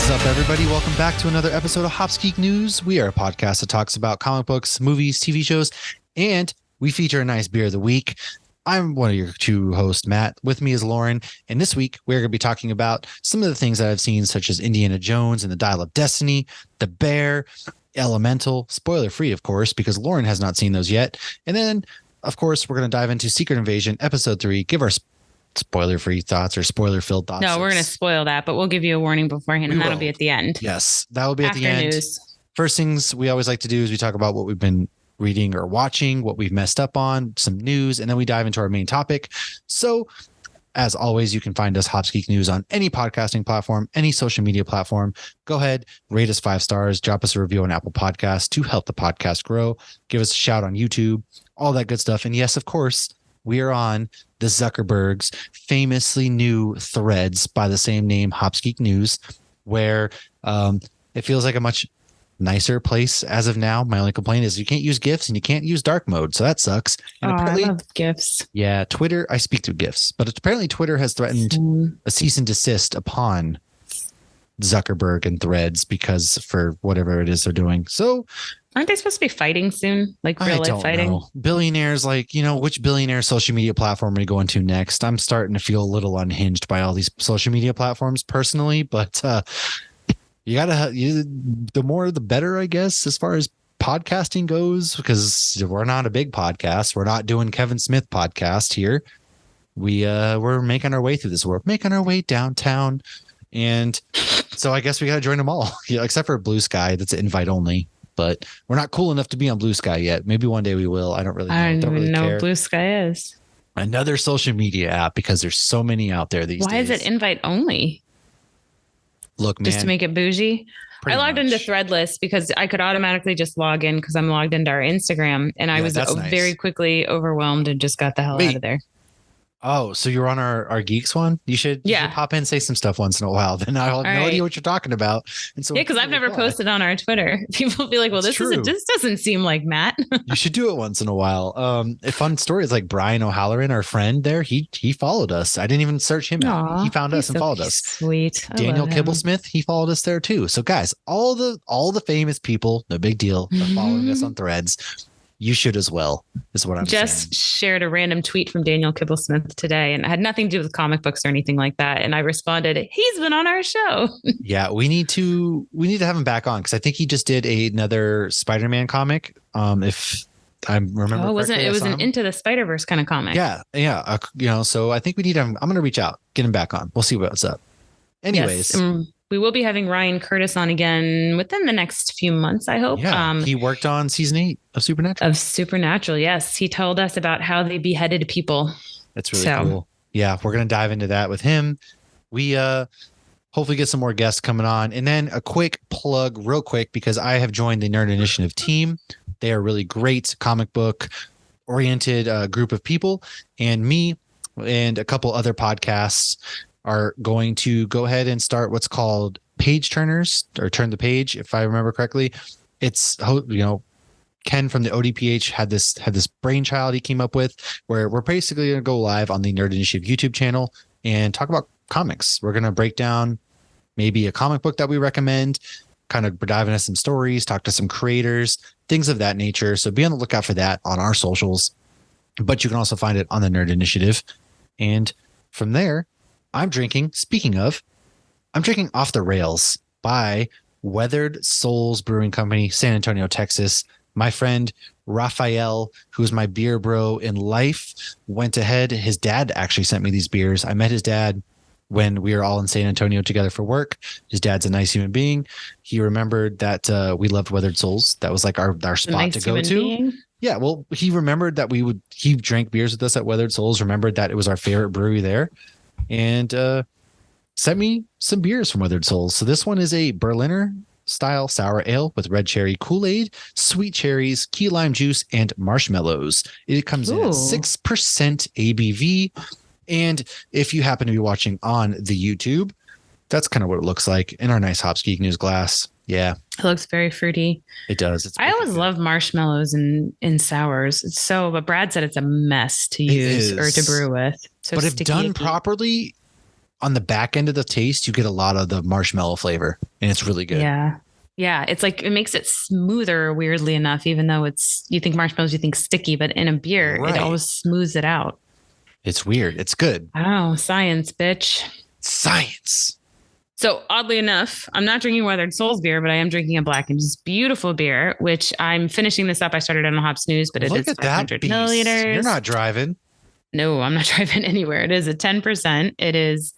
What's up, everybody? Welcome back to another episode of Hops Geek News. We are a podcast that talks about comic books, movies, TV shows, and we feature a nice beer of the week. I'm one of your two hosts, Matt. With me is Lauren, and this week we're going to be talking about some of the things that I've seen, such as Indiana Jones and the Dial of Destiny, The Bear, Elemental, spoiler-free, of course, because Lauren has not seen those yet. And then, of course, we're going to dive into Secret Invasion, Episode 3, give our spoiler-free thoughts or spoiler-filled thoughts. No, we're going to spoil that, but we'll give you a warning beforehand, and that'll be at the end. Yes, that will be at After the end. News. First things we always like to do is we talk about what we've been reading or watching, what we've messed up on, some news, and then we dive into our main topic. So, as always, you can find us Hops Geek News on any podcasting platform, any social media platform. Go ahead, rate us 5 stars, drop us a review on Apple Podcasts to help the podcast grow. Give us a shout on YouTube, all that good stuff. And yes, of course, we are on the Zuckerberg's famously new Threads by the same name, Hops Geek News, where it feels like a much nicer place as of now. My only complaint is you can't use GIFs and you can't use dark mode, so that sucks. And apparently, I love GIFs. Yeah, Twitter, I speak through GIFs, but apparently Twitter has threatened a cease and desist upon Zuckerberg and Threads because for whatever it is they're doing. So aren't they supposed to be fighting soon? Like real life fighting? Know. Billionaires, like, which billionaire social media platform are you going to next? I'm starting to feel a little unhinged by all these social media platforms personally, but the more the better, I guess, as far as podcasting goes, because we're not a big podcast. We're not doing Kevin Smith podcast here. We're making our way through this world, making our way downtown. And so I guess we got to join them all, except for Blue Sky. That's invite only. But we're not cool enough to be on Blue Sky yet. Maybe one day we will. I don't really know. I don't really even know care. what Blue Sky is. Another social media app because there's so many out there these days. Why is it invite only? Look, man. Just to make it bougie? I logged into Threadless because I could automatically just log in because I'm logged into our Instagram. And I was very quickly overwhelmed and just got the hell out of there. Oh, so you're on our Geeks one? You should pop in and say some stuff once in a while. Then I'll have no idea what you're talking about. And so because I've never posted on our Twitter. People be like, well, this doesn't seem like Matt. You should do it once in a while. A fun story is like Brian O'Halloran, our friend there. He followed us. I didn't even search him out. He found us and followed us. Sweet. Daniel Kibblesmith, he followed us there too. So guys, all the famous people, no big deal, are following us on Threads. You should as well, is what I'm saying. Just shared a random tweet from Daniel Kibblesmith today, and it had nothing to do with comic books or anything like that. And I responded, he's been on our show. Yeah, we need to have him back on because I think he just did another Spider-Man comic. If I remember, it was an Into the Spider-Verse kind of comic. Yeah. So I think we need him. I'm going to reach out, get him back on. We'll see what's up. Anyways. Yes, we will be having Ryan Curtis on again within the next few months, I hope. Yeah, he worked on season 8 of Supernatural. Yes. He told us about how they beheaded people. That's really cool. Yeah, we're going to dive into that with him. We hopefully get some more guests coming on. And then a quick plug real quick, because I have joined the Nerd Initiative team. They are really great comic book oriented group of people. And me and a couple other podcasts are going to go ahead and start what's called Page Turners, or Turn the Page, if I remember correctly. It's, Ken from the ODPH had this brainchild he came up with where we're basically going to go live on the Nerd Initiative YouTube channel and talk about comics. We're going to break down maybe a comic book that we recommend, kind of dive into some stories, talk to some creators, things of that nature. So be on the lookout for that on our socials, but you can also find it on the Nerd Initiative. And from there, I'm drinking Off the Rails by Weathered Souls Brewing Company, San Antonio, Texas. My friend Raphael, who's my beer bro in life, went ahead. His dad actually sent me these beers. I met his dad when we were all in San Antonio together for work. His dad's a nice human being. He remembered that we loved Weathered Souls. That was like our spot to go to. Being? Yeah, well, he remembered that he drank beers with us at Weathered Souls, remembered that it was our favorite brewery there, and sent me some beers from Weathered Souls. So this one is a Berliner style sour ale with red cherry Kool-Aid, sweet cherries, key lime juice, and marshmallows. It comes in at 6% ABV. And if you happen to be watching on the YouTube, that's kind of what it looks like in our nice Hops Geek News glass. Yeah. It looks very fruity. It does. I always love marshmallows in sours. But Brad said it's a mess to use or to brew with. So but if done properly, on the back end of the taste, you get a lot of the marshmallow flavor, and it's really good. Yeah. Yeah. It's like, it makes it smoother, weirdly enough, even though you think marshmallows, you think sticky, but in a beer, It always smooths it out. It's weird. It's good. Oh, science, bitch. Science. So oddly enough, I'm not drinking Weathered Souls beer, but I am drinking a Black and just beautiful beer, which I'm finishing this up. I started on Hop Snooze, but Look it is 500 milliliters. You're not driving. No, I'm not driving anywhere. It is a 10%. It is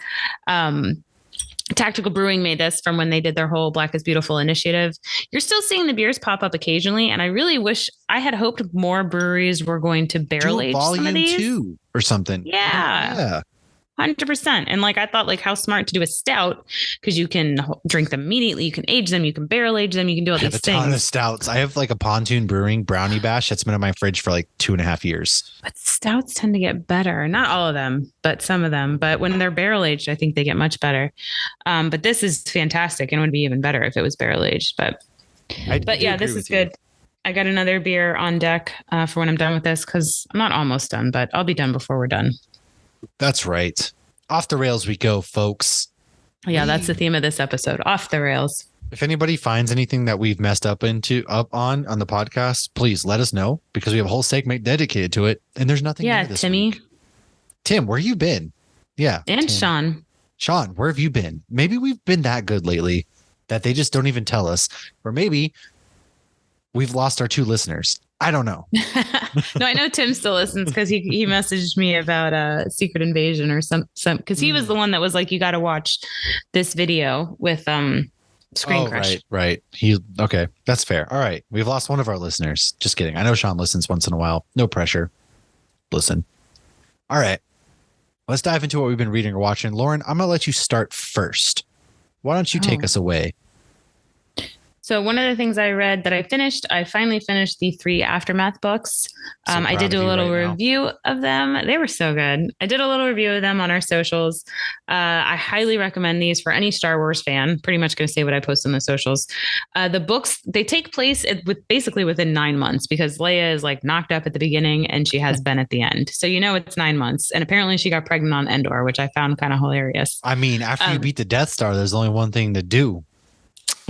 Tactical Brewing made this from when they did their whole Black is Beautiful initiative. You're still seeing the beers pop up occasionally, and I really wish I had hoped more breweries were going to barrel age some of these. Volume 2 or something. Yeah. 100%. And like, I thought like how smart to do a stout, because you can drink them immediately. You can age them. You can barrel age them. You can do all these things. I have a ton of stouts. I have like a Pontoon Brewing brownie bash that's been in my fridge for like 2.5 years. But stouts tend to get better. Not all of them, but some of them. But when they're barrel aged, I think they get much better. But this is fantastic and would be even better if it was barrel aged. But yeah, this is good. I got another beer on deck for when I'm done with this, because I'm not almost done, but I'll be done before we're done. That's right. Off the rails we go, folks. Yeah, that's the theme of this episode. Off the rails. If anybody finds anything that we've messed up on the podcast, please let us know, because we have a whole segment dedicated to it, and there's nothing. Yeah, Timmy. Week. Tim, where you been? Yeah, and Tim. Sean. Sean, where have you been? Maybe we've been that good lately that they just don't even tell us, or maybe we've lost our 2 listeners. I don't know. No, I know Tim still listens, because he messaged me about Secret Invasion or some because he was the one that was like, you got to watch this video with Screen Crush. Right. Okay, that's fair. All right, we've lost one of our listeners. Just kidding. I know Sean listens once in a while. No pressure. Listen. All right, let's dive into what we've been reading or watching. Lauren, I'm gonna let you start first. Why don't you take us away? So one of the things I read that I finally finished the 3 Aftermath books. I did do a little review of them. They were so good. I did a little review of them on our socials. I highly recommend these for any Star Wars fan. Pretty much going to say what I post on the socials. The books, they take place basically within 9 months, because Leia is like knocked up at the beginning and she has been at the end. So it's 9 months. And apparently she got pregnant on Endor, which I found kind of hilarious. I mean, after you beat the Death Star, there's only one thing to do.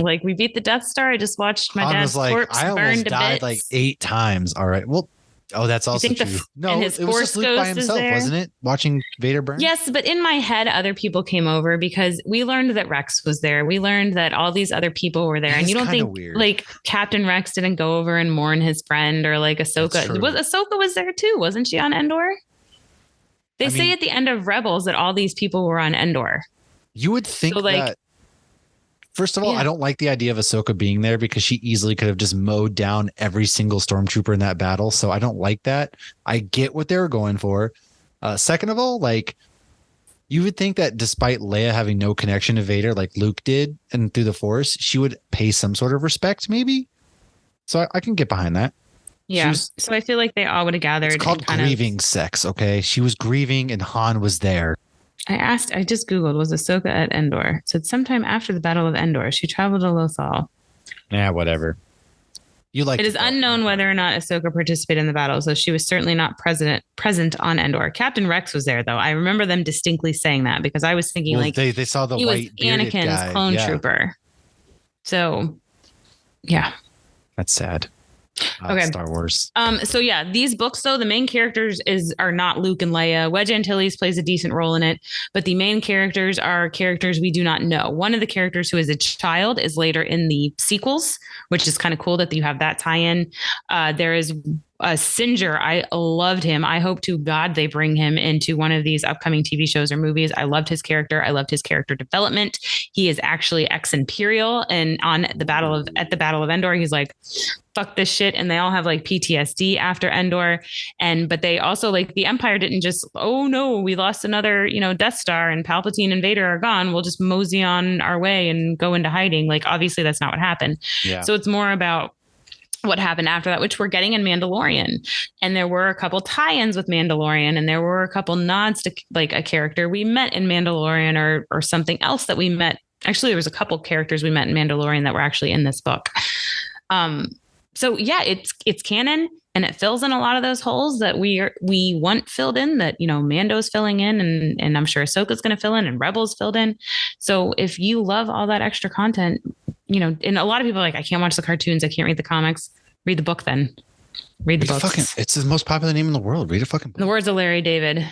Like, we beat the Death Star. I just watched my dad's corpse I almost died like 8 times. All right. Well, that's also true. No, it was just Luke by himself, wasn't it? Watching Vader burn? Yes, but in my head, other people came over, because we learned that Rex was there. We learned that all these other people were there. And you don't think like Captain Rex didn't go over and mourn his friend, or like Ahsoka. Ahsoka was there too, wasn't she on Endor? They say at the end of Rebels that all these people were on Endor. You would think that. First of all, I don't like the idea of Ahsoka being there, because she easily could have just mowed down every single stormtrooper in that battle. So I don't like that. I get what they were going for. Second of all, like, you would think that despite Leia having no connection to Vader like Luke did and through the Force, she would pay some sort of respect, maybe. So I can get behind that. Yeah. So I feel like they all would have gathered. It's called grieving sex. Okay. She was grieving and Han was there. I just Googled, was Ahsoka at Endor? It said sometime after the Battle of Endor, she traveled to Lothal. Yeah, whatever. It is unknown whether or not Ahsoka participated in the battle, so she was certainly not present on Endor. Captain Rex was there, though. I remember them distinctly saying that, because I was thinking they saw the he white was Anakin's clone trooper. So, yeah. That's sad. Okay. Star Wars. So yeah, these books, though, the main characters are not Luke and Leia. Wedge Antilles plays a decent role in it, but the main characters are characters we do not know. One of the characters who is a child is later in the sequels, which is kind of cool that you have that tie-in. There is Singer. I loved him. I hope to God they bring him into one of these upcoming TV shows or movies. I loved his character. I loved his character development. He is actually ex-Imperial, and at the Battle of Endor, he's like, fuck this shit. And they all have like PTSD after Endor. But they also, like, the Empire didn't just, oh no, we lost another, Death Star and Palpatine and Vader are gone. We'll just mosey on our way and go into hiding. Like, obviously that's not what happened. Yeah. So it's more about what happened after that, which we're getting in Mandalorian. And there were a couple tie-ins with Mandalorian, and there were a couple nods to like a character we met in Mandalorian or something else that we met. Actually, there was a couple characters we met in Mandalorian that were actually in this book. So yeah, it's canon. and it fills in a lot of those holes that we want filled in, that, you know, Mando's filling in, and I'm sure Ahsoka's going to fill in, and Rebels filled in. So if you love all that extra content, you know, and a lot of people are like, I can't watch the cartoons, I can't read the comics. Read the book then. Read the books. It's the most popular name in the world. Read a fucking book. In the words of Larry David,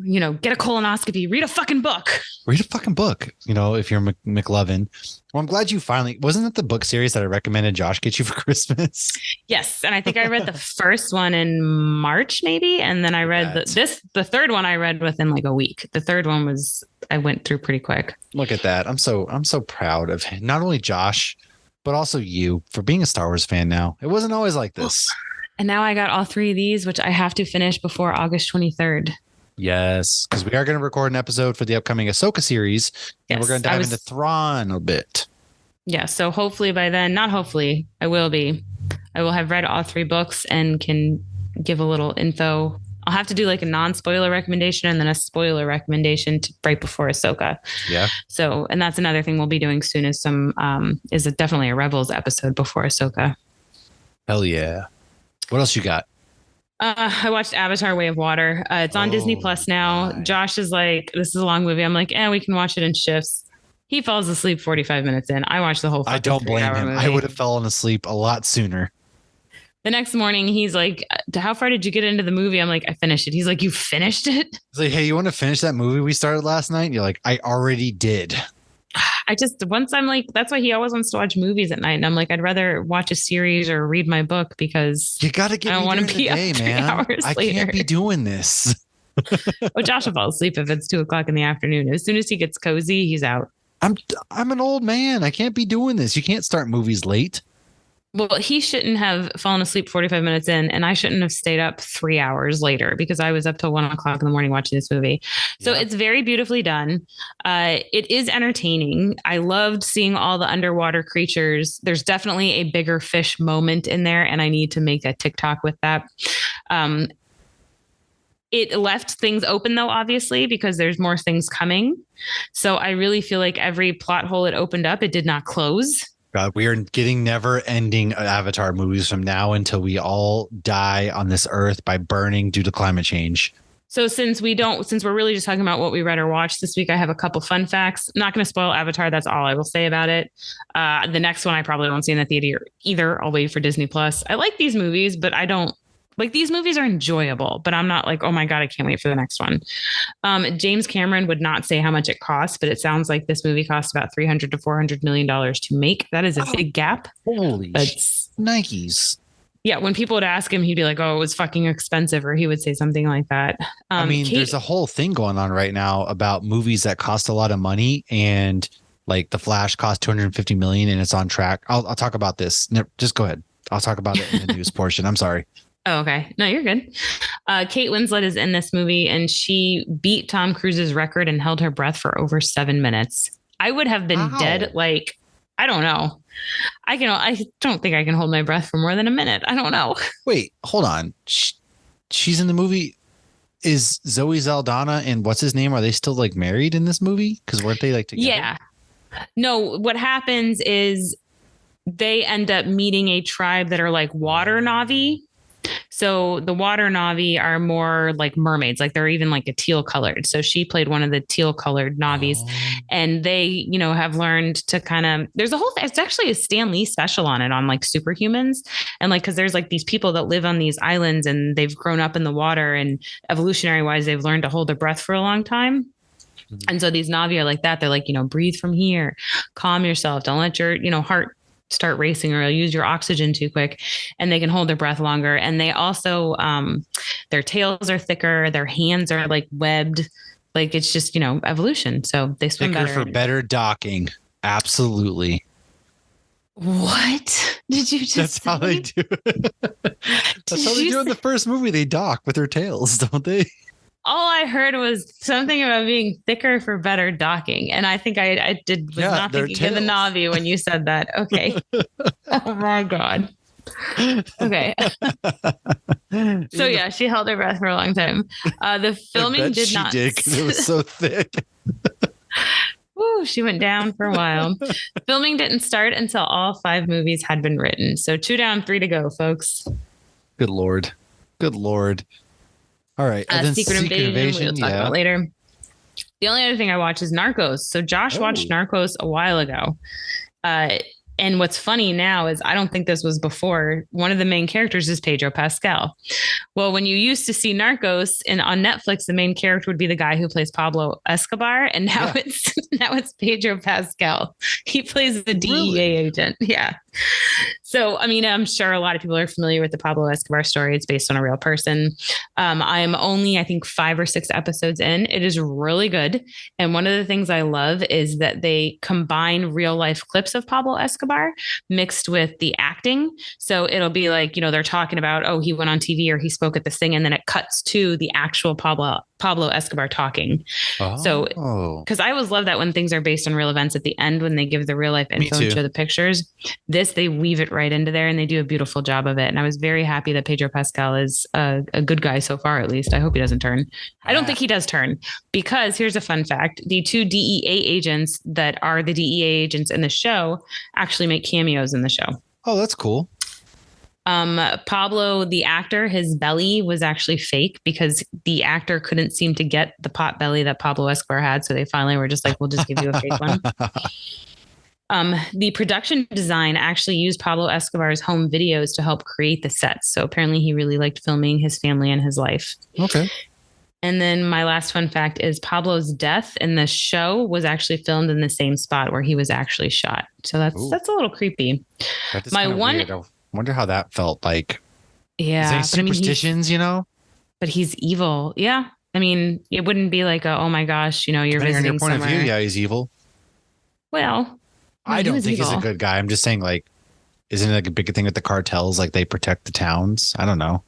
you know, get a colonoscopy. Read a fucking book. Read a fucking book. You know, if you're McLovin. Well, I'm glad you finally, wasn't it the book series that I recommended Josh get you for Christmas? Yes. And I think I read the first one in March, maybe. And then I read the third one I read within like a week. The third one I went through pretty quick. Look at that. I'm so proud of not only Josh, but also you for being a Star Wars fan now. It wasn't always like this. And now I got all 3 of these, which I have to finish before August 23rd. Yes, because we are going to record an episode for the upcoming Ahsoka series. And we're going to dive into Thrawn a bit. Yeah, so hopefully by then, not hopefully, I will have read all 3 books and can give a little info. I'll have to do like a non-spoiler recommendation and then a spoiler recommendation right before Ahsoka. Yeah. So, and that's another thing we'll be doing soon is definitely a Rebels episode before Ahsoka. Hell yeah. What else you got? I watched Avatar: Way of Water. It's on Disney Plus now. My. Josh is like, this is a long movie. I'm like, we can watch it in shifts. He falls asleep 45 minutes in. I watched the whole. I don't blame him. Movie. I would have fallen asleep a lot sooner. The next morning, he's like, how far did you get into the movie? I'm like, I finished it. He's like, you finished it? He's like, hey, you want to finish that movie we started last night? And you're like, I already did. I'm like, that's why he always wants to watch movies at night. And I'm like, I'd rather watch a series or read my book because you got to get. I don't want to be up 3 hours later. I can't be doing this. Well, Josh will fall asleep if it's 2:00 in the afternoon. As soon as he gets cozy, he's out. I'm an old man. I can't be doing this. You can't start movies late. Well, he shouldn't have fallen asleep 45 minutes in, and I shouldn't have stayed up 3 hours later because I was up till 1:00 in the morning watching this movie. So It's very beautifully done. It is entertaining. I loved seeing all the underwater creatures. There's definitely a bigger fish moment in there, and I need to make a TikTok with that. It left things open, though, obviously, because there's more things coming. So I really feel like every plot hole it opened up, it did not close. God, we are getting never-ending Avatar movies from now until we all die on this earth by burning due to climate change. So since we're really just talking about what we read or watched this week, I have a couple fun facts. I'm not going to spoil Avatar. That's all I will say about it. The next one I probably won't see in the theater either. I'll wait for Disney Plus. I like these movies, but I don't. Like, these movies are enjoyable, but I'm not like, oh my God, I can't wait for the next one. James Cameron would not say how much it costs, but it sounds like this movie cost about $300 to $400 million to make. That is a big gap. Holy Nikes. Yeah. When people would ask him, he'd be like, oh, it was fucking expensive, or he would say something like that. There's a whole thing going on right now about movies that cost a lot of money, and like The Flash cost $250 million and it's on track. I'll talk about this. Just go ahead. I'll talk about it in the news portion. I'm sorry. Oh, okay. No, you're good. Kate Winslet is in this movie, and she beat Tom Cruise's record and held her breath for over 7 minutes. I would have been dead. Like, I don't know. I don't think I can hold my breath for more than a minute. I don't know. Wait, hold on. She's in the movie. Is Zoe Saldana and what's his name? Are they still like married in this movie? Because weren't they like together? Yeah. No, what happens is they end up meeting a tribe that are like water Na'vi. So the water Na'vi are more like mermaids, like they're even like a teal colored. So she played one of the teal colored Na'vis, and they, have learned to there's a whole thing. It's actually a Stan Lee special on it, on like superhumans. And like, cause there's like these people that live on these islands and they've grown up in the water, and evolutionary wise, they've learned to hold their breath for a long time. Mm-hmm. And so these Na'vi are like that. They're like, breathe from here, calm yourself. Don't let your, heart start racing, or you'll use your oxygen too quick, and they can hold their breath longer. And they also, their tails are thicker. Their hands are like webbed. Like, it's just, evolution. So they swim thicker better. For better docking. Absolutely. What did you just That's say? How they do it. That's how they do it in the first movie. They dock with their tails, don't they? All I heard was something about being thicker for better docking. And I think I was not thinking of the Na'vi when you said that. Okay. Oh my God. Okay. So yeah, she held her breath for a long time. The filming did not. She did, because it was so thick. Woo, she went down for a while. Filming didn't start until all 5 movies had been written. So 2 down, 3 to go, folks. Good Lord. Good Lord. All right. Secret Invasion we'll talk about later. The only other thing I watch is Narcos. So Josh watched Narcos a while ago. And what's funny now is I don't think this was before. One of the main characters is Pedro Pascal. Well, when you used to see Narcos and on Netflix, the main character would be the guy who plays Pablo Escobar, and now it's Pedro Pascal. He plays the DEA agent. Yeah. So, I mean, I'm sure a lot of people are familiar with the Pablo Escobar story. It's based on a real person. I'm only, I think, 5 or 6 episodes in. It is really good. And one of the things I love is that they combine real life clips of Pablo Escobar mixed with the acting. So it'll be like, they're talking about, he went on TV or he spoke at this thing. And then it cuts to the actual Pablo Escobar talking. So, because I always love that when things are based on real events at the end, when they give the real life info and show the pictures, they weave it right into there and they do a beautiful job of it. And I was very happy that Pedro Pascal is a good guy so far, at least. I hope he doesn't turn. I don't think he does turn, because here's a fun fact. The 2 DEA agents that are the DEA agents in the show actually make cameos in the show. Oh, that's cool. Pablo, the actor, his belly was actually fake because the actor couldn't seem to get the pot belly that Pablo Escobar had. So they finally were just like, we'll just give you a fake one. The production design actually used Pablo Escobar's home videos to help create the sets. So apparently he really liked filming his family and his life. Okay. And then my last fun fact is Pablo's death in the show was actually filmed in the same spot where he was actually shot. So that's a little creepy. My one weird. I wonder how that felt like. Yeah. Is there superstitions, But he's evil. Yeah. I mean, it wouldn't be like, oh my gosh, you're depending visiting on your point somewhere. of view, yeah, he's evil. Well, I don't think he's a good guy. I'm just saying, like, isn't it like a big thing with the cartels? Like they protect the towns. I don't know.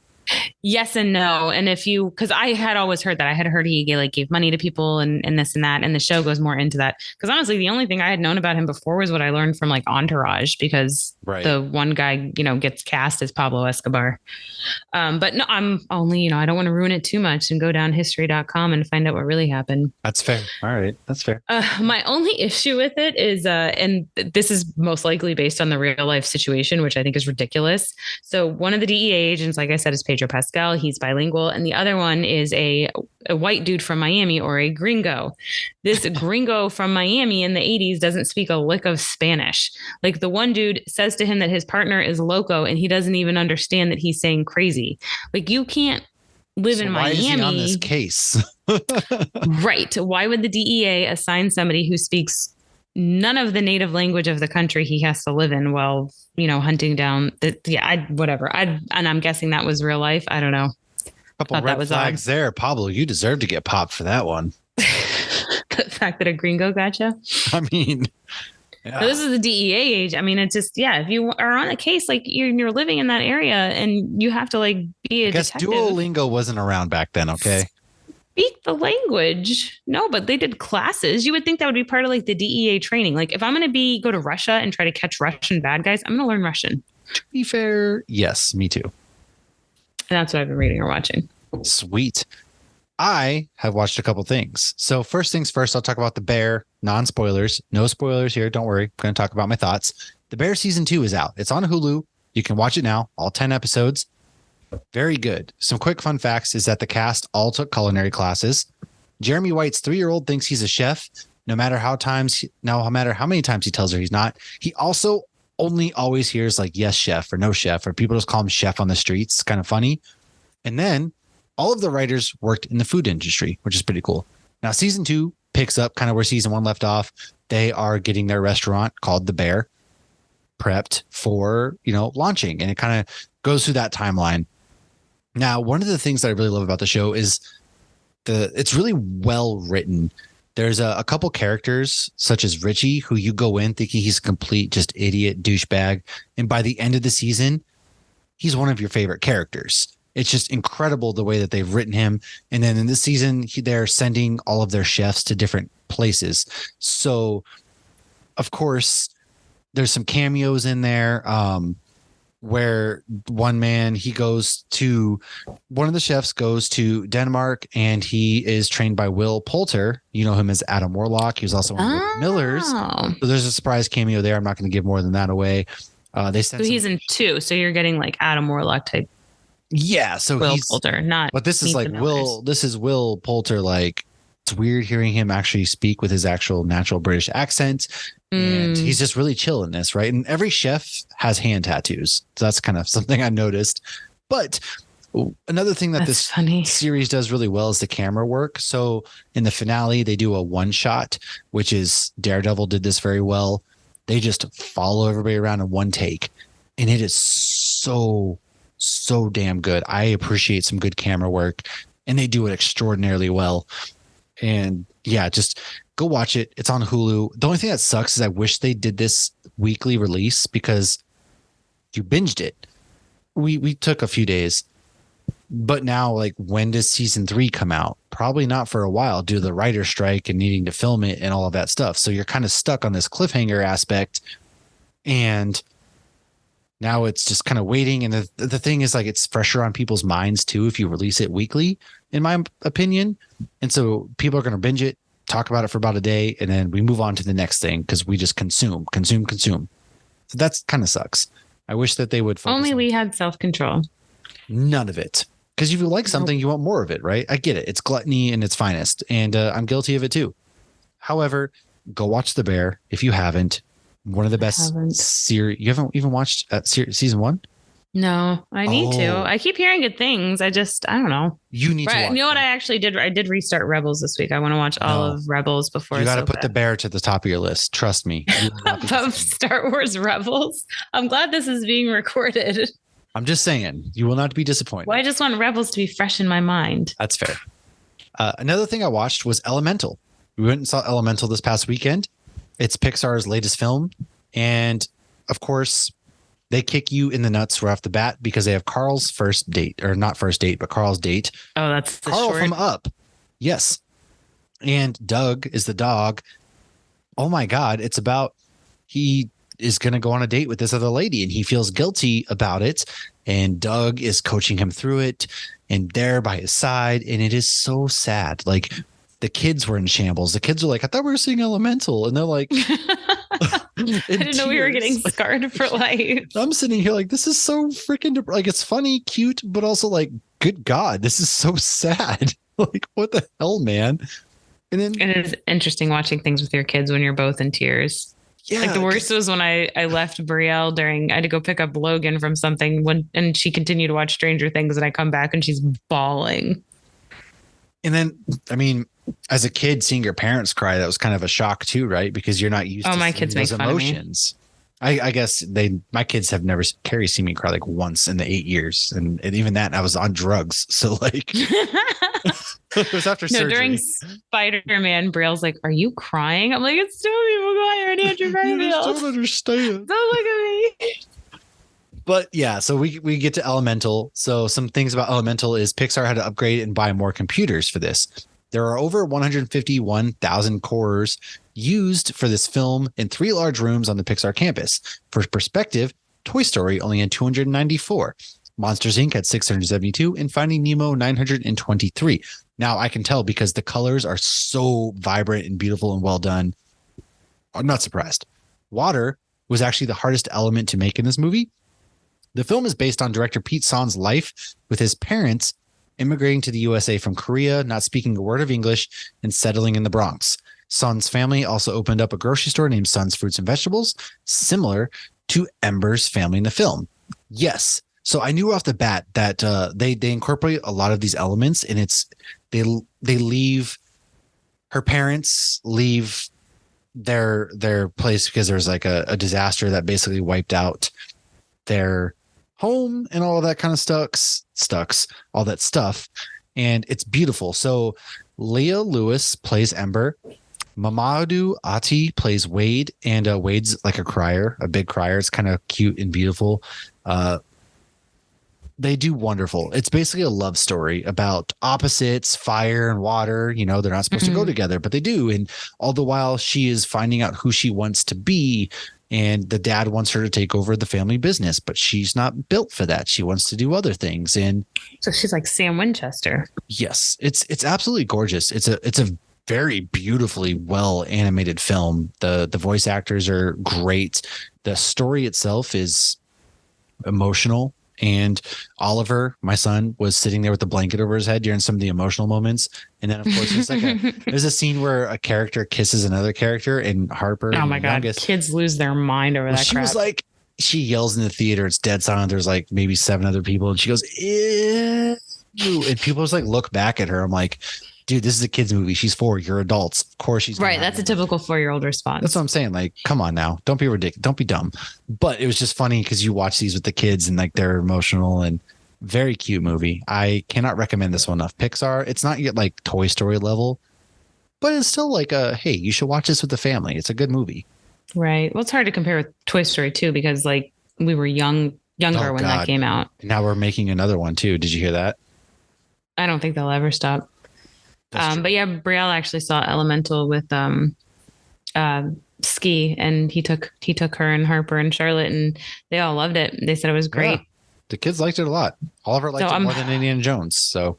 Yes and no. And because I had always heard that. I had heard he gave money to people and this and that. And the show goes more into that. Because honestly, the only thing I had known about him before was what I learned from Entourage, because the one guy, gets cast as Pablo Escobar. But no, I'm only, I don't want to ruin it too much and go down history.com and find out what really happened. That's fair. All right. That's fair. My only issue with it is, and this is most likely based on the real life situation, which I think is ridiculous. So one of the DEA agents, like I said, is Pedro Pascal. He's bilingual. And the other one is a white dude from Miami, or a gringo. This gringo from Miami in the 80s doesn't speak a lick of Spanish. Like the one dude says to him that his partner is loco and he doesn't even understand that he's saying crazy. Like you can't live in Miami. Why is he on this case? Right. Why would the DEA assign somebody who speaks none of the native language of the country he has to live in while, hunting down whatever. And I'm guessing that was real life. I don't know. Couple red flags there. Pablo, you deserve to get popped for that one. The fact that a gringo gotcha. I mean, yeah. So this is the DEA age. I mean, it's just, if you are on a case, like you're living in that area and you have to be a detective. Duolingo wasn't around back then. Okay. Speak the language. No, but they did classes. You would think that would be part of the DEA training. Like if I'm going to go to Russia and try to catch Russian bad guys, I'm going to learn Russian. To be fair, yes, me too. And that's what I've been reading or watching. Sweet. I have watched a couple things. So first things first, I'll talk about The Bear. Non-spoilers. No spoilers here. Don't worry. I'm going to talk about my thoughts. The Bear season 2 is out. It's on Hulu. You can watch it now. All 10 episodes. Very good. Some quick fun facts is that the cast all took culinary classes. Jeremy White's 3-year-old thinks he's a chef, no matter how many times he tells her he's not. He also only always hears yes, chef, or no chef, or people just call him chef on the streets. It's kind of funny. And then all of the writers worked in the food industry, which is pretty cool. Now, season 2 picks up kind of where season 1 left off. They are getting their restaurant called The Bear prepped for, launching. And it kind of goes through that timeline. Now, one of the things that I really love about the show is it's really well written. There's a couple characters such as Richie, who you go in thinking he's a complete just idiot douchebag. And by the end of the season, he's one of your favorite characters. It's just incredible the way that they've written him. And then in this season, they're sending all of their chefs to different places. So, of course, there's some cameos in there. Where one of the chefs goes to Denmark and he is trained by Will Poulter. You know him as Adam Warlock. He was also on Rick Miller's. So there's a surprise cameo there. I'm not going to give more than that away. He's in 2. So you're getting Adam Warlock type Yeah, so Will Poulter, not. But this is like Will. This is Will Poulter. Like, it's weird hearing him actually speak with his actual natural British accent, and he's just really chill in this, right? And every chef has hand tattoos, so that's kind of something I noticed. But another thing that this series does really well is the camera work. So in the finale, they do a one shot, which is Daredevil did this very well. They just follow everybody around in one take, and it is so damn good. I appreciate some good camera work, and they do it extraordinarily well. And yeah, just go watch it. It's on Hulu. The only thing that sucks is I wish they did this weekly release, because you binged it. We took a few days, but now, like, when does season 3 come out? Probably not for a while due to the writer's strike and needing to film it and all of that stuff. So you're kind of stuck on this cliffhanger aspect, and now it's just kind of waiting. And the thing is, like, it's fresher on people's minds too if you release it weekly, in my opinion. And so people are going to binge it, talk about it for about a day, and then we move on to the next thing because we just consume. So that's kind of sucks. I wish that they would focus we had self-control. None of it. Because if you like something, you want more of it, right? I get it. It's gluttony in its finest, and I'm guilty of it too. However, go watch The Bear if you haven't. One of the best series. You haven't even watched season 1? No, I need to. I keep hearing good things. I don't know. You need to watch. You know what I actually did? I did restart Rebels this week. I want to watch all of Rebels before. You got to put The Bear to the top of your list. Trust me. Above Star Wars Rebels. I'm glad this is being recorded. I'm just saying, you will not be disappointed. Well, I just want Rebels to be fresh in my mind. That's fair. Another thing I watched was Elemental. We went and saw Elemental this past weekend. It's Pixar's latest film. And of course, they kick you in the nuts right off the bat because they have Carl's first date, or not first date, but Carl's date. Oh, that's Carl from Up. Yes. And Doug is the dog. Oh my God. It's about, he is going to go on a date with this other lady, and he feels guilty about it. And Doug is coaching him through it and there by his side. And it is so sad. Like, the kids were in shambles. The kids are like, I thought we were seeing Elemental. And they're like, I didn't know we were getting scarred for life. I'm sitting here like, this is so freaking, like, it's funny, cute, but also like, good God, this is so sad. Like, what the hell, man? And then it is interesting watching things with your kids when you're both in tears. Yeah. Like, the worst was when I left Brielle I had to go pick up Logan from something and she continued to watch Stranger Things, and I come back and she's bawling. And then, I mean, as a kid, seeing your parents cry, that was kind of a shock too, right? Because you're not used to my kids those make emotions. I guess my kids have never seen me cry like once in the 8 years. And even that, I was on drugs. So like, it was after surgery. During Spider-Man, Brielle's like, "Are you crying?" I'm like, "It's Tobey Maguire and Andrew Garfield." You just don't understand. Don't look at me. But yeah, so we get to Elemental. So some things about Elemental is Pixar had to upgrade and buy more computers for this. There are over 151,000 cores used for this film in 3 large rooms on the Pixar campus. For perspective, Toy Story only had 294. Monsters, Inc. had 672, and Finding Nemo 923. Now I can tell because the colors are so vibrant and beautiful and well done. I'm not surprised. Water was actually the hardest element to make in this movie. The film is based on director Pete Sohn's life with his parents immigrating to the USA from Korea, not speaking a word of English, and settling in the Bronx. Sohn's family also opened up a grocery store named Son's Fruits and Vegetables, similar to Ember's family in the film. Yes. So I knew off the bat that they incorporate a lot of these elements, and they leave, her parents leave their place because there's like a disaster that basically wiped out their home and all of that kind of all that stuff. And it's beautiful. So Leah Lewis plays Ember. Mamadou Ati plays Wade, and Wade's like a big crier. It's kind of cute and beautiful. They do wonderful. It's basically a love story about opposites, fire and water. You know, they're not supposed to go together, but they do. And all the while she is finding out who she wants to be. And the dad wants her to take over the family business, but she's not built for that. She wants to do other things. And so she's like Sam Winchester. Yes, it's absolutely gorgeous. It's a very beautifully well animated film. The voice actors are great. The story itself is emotional And Oliver, my son, was sitting there with the blanket over his head during some of the emotional moments. And then, of course, there's a scene where a character kisses another character, and Harper, oh my God, kids lose their mind over that. She crap. was like, she yells in the theater, it's dead silent. There's like maybe 7 other people, and she goes, ew. And people just like look back at her. I'm like, dude, this is a kid's movie. She's 4. You're adults. Of course she's right. That's a typical 4-year-old response. That's what I'm saying. Like, come on now. Don't be ridiculous. Don't be dumb. But it was just funny because you watch these with the kids and like they're emotional, and very cute movie. I cannot recommend this one enough. Pixar, it's not yet like Toy Story level, but it's still like hey, you should watch this with the family. It's a good movie. Right. Well, it's hard to compare with Toy Story too, because like we were younger when that came out. Now we're making another one too. Did you hear that? I don't think they'll ever stop. But yeah, Brielle actually saw Elemental with Ski, and he took her and Harper and Charlotte, and they all loved it. They said it was great. Yeah, the kids liked it a lot. Oliver liked it more than Indiana Jones. So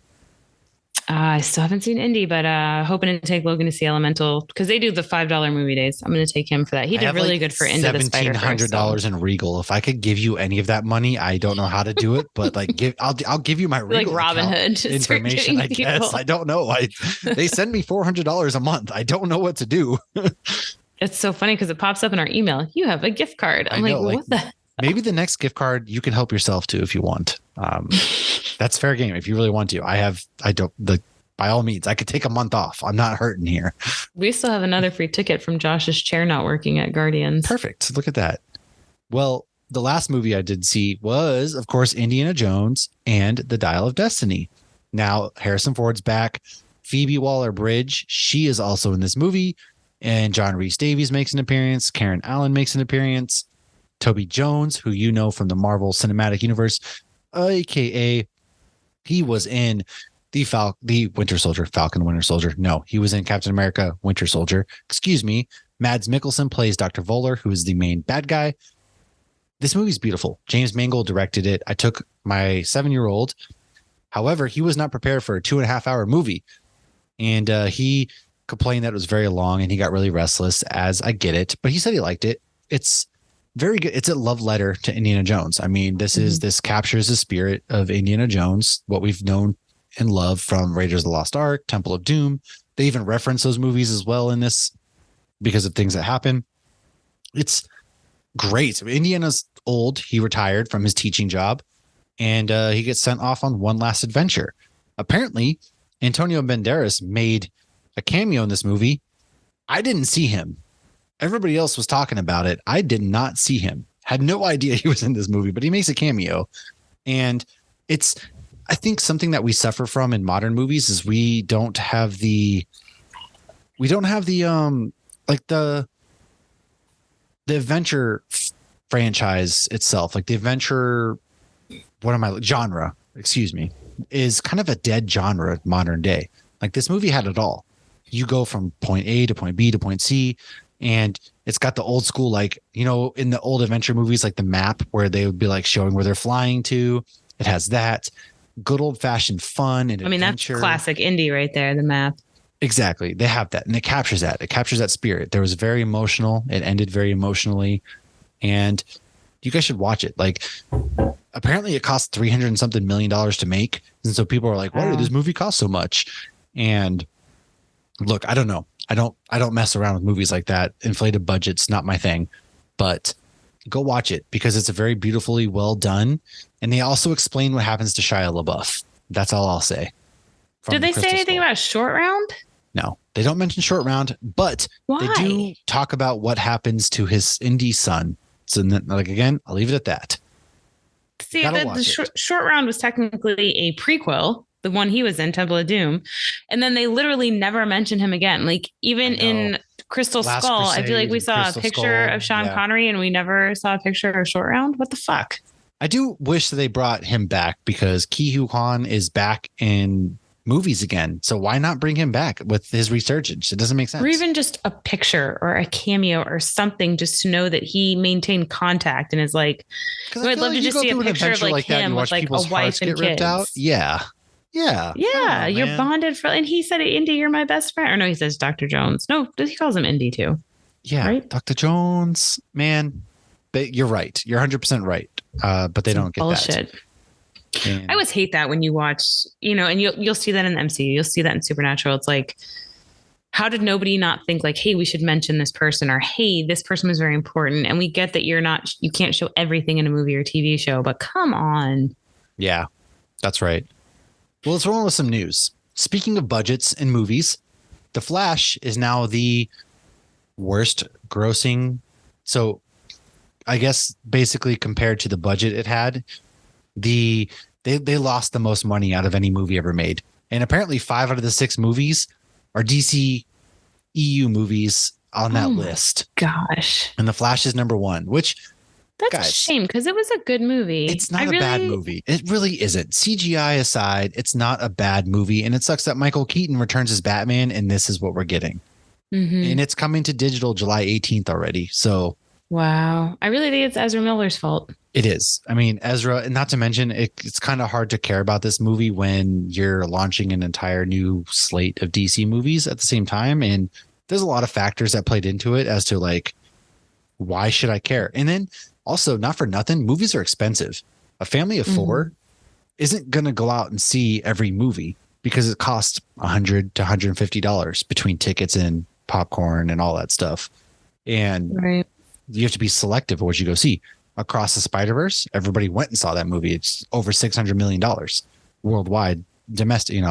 I still haven't seen Indy, but hoping to take Logan to see Elemental because they do the $5 movie days. I'm going to take him for that. He did really good for Into the Spider-Verse. $1,700 in Regal. If I could give you any of that money, I don't know how to do it, but like I'll give you my Regal like Robin Hood information. I guess I don't know. They send me $400 a month. I don't know what to do. It's so funny because it pops up in our email. You have a gift card. I'm like, what the? Maybe the next gift card you can help yourself to if you want. That's fair game if you really want to. By all means, I could take a month off. I'm not hurting here. We still have another free ticket from Josh's chair not working at Guardians. Perfect. Look at that. Well, the last movie I did see was, of course, Indiana Jones and the Dial of Destiny. Now, Harrison Ford's back. Phoebe Waller-Bridge, she is also in this movie. And John Rhys-Davies makes an appearance. Karen Allen makes an appearance. Toby Jones, who you know from the Marvel Cinematic Universe, a.k.a. he was in the Winter Soldier, Falcon Winter Soldier. No, he was in Captain America Winter Soldier. Excuse me. Mads Mikkelsen plays Dr. Voller, who is the main bad guy. This movie's beautiful. James Mangold directed it. I took my 7-year-old. However, he was not prepared for a 2.5-hour movie. And he complained that it was very long and he got really restless, as I get it. But he said he liked it. It's very good. It's a love letter to Indiana Jones. I mean, this captures the spirit of Indiana Jones, what we've known and love from Raiders of the Lost Ark, Temple of Doom. They even reference those movies as well in this because of things that happen. It's great. Indiana's old. He retired from his teaching job and he gets sent off on one last adventure. Apparently, Antonio Banderas made a cameo in this movie. I didn't see him. Everybody else was talking about it. I did not see him. Had no idea he was in this movie, but he makes a cameo. And it's, I think, something that we suffer from in modern movies is we don't have the adventure franchise itself, like the adventure, genre, excuse me, is kind of a dead genre modern day. Like this movie had it all. You go from point A to point B to point C, and it's got the old school, like, you know, in the old adventure movies, like the map where they would be like showing where they're flying to. It has that good old fashioned fun and adventure. That's classic Indy right there, the map. Exactly. They have that, and it captures that. It captures that spirit. There was very emotional. It ended very emotionally, and you guys should watch it. Like, apparently it cost $300 and something million to make. And so people are like, why did this movie cost so much? And look, I don't know. I don't mess around with movies like that. Inflated budget's not my thing, but go watch it because it's a very beautifully well done. And they also explain what happens to Shia LaBeouf. That's all I'll say. Did they say anything about Short Round? No, they don't mention Short Round, but they do talk about what happens to his Indy son. So, like, again, I'll leave it at that. See, the Short Round was technically a prequel, the one he was in, Temple of Doom. And then they literally never mentioned him again. Like, even in Crystal Skull, I feel like we saw a picture of Sean Connery and we never saw a picture of Short Round. What the fuck? I do wish that they brought him back because Ke Huy Quan is back in movies again. So why not bring him back with his resurgence? It doesn't make sense. Or even just a picture or a cameo or something just to know that he maintained contact and is like, I'd love to just see a picture of like him with like a wife and kids. Out. Yeah. On, you're bonded for, and he said, Indy, you're my best friend. Or no, he says Dr. Jones. No, he calls him Indy too. Yeah. Right? Dr. Jones, man, you're right. You're 100% right. But they don't get bullshit. That. I always hate that when you watch, and you'll see that in the MCU, you'll see that in Supernatural. It's like, how did nobody not think like, hey, we should mention this person, or hey, this person was very important? And we get that you can't show everything in a movie or TV show, but come on. Yeah, that's right. Well, let's roll with some news. Speaking of budgets and movies, The Flash is now the worst grossing. So I guess basically compared to the budget it had, they lost the most money out of any movie ever made. And apparently 5 out of the 6 movies are DC EU movies on that list. Gosh. And The Flash is number 1, which that's a shame because it was a good movie. It's not a bad movie. It really isn't. CGI aside, it's not a bad movie. And it sucks that Michael Keaton returns as Batman and this is what we're getting. Mm-hmm. And it's coming to digital July 18th already. So wow. I really think it's Ezra Miller's fault. It is. I mean, Ezra, and not to mention, it's kind of hard to care about this movie when you're launching an entire new slate of DC movies at the same time. And there's a lot of factors that played into it as to like, why should I care? And then also, not for nothing, movies are expensive. A family of 4 isn't going to go out and see every movie because it costs $100 to $150 between tickets and popcorn and all that stuff. And you have to be selective of what you go see. Across the Spider-Verse, everybody went and saw that movie. It's over $600 million worldwide, domestic,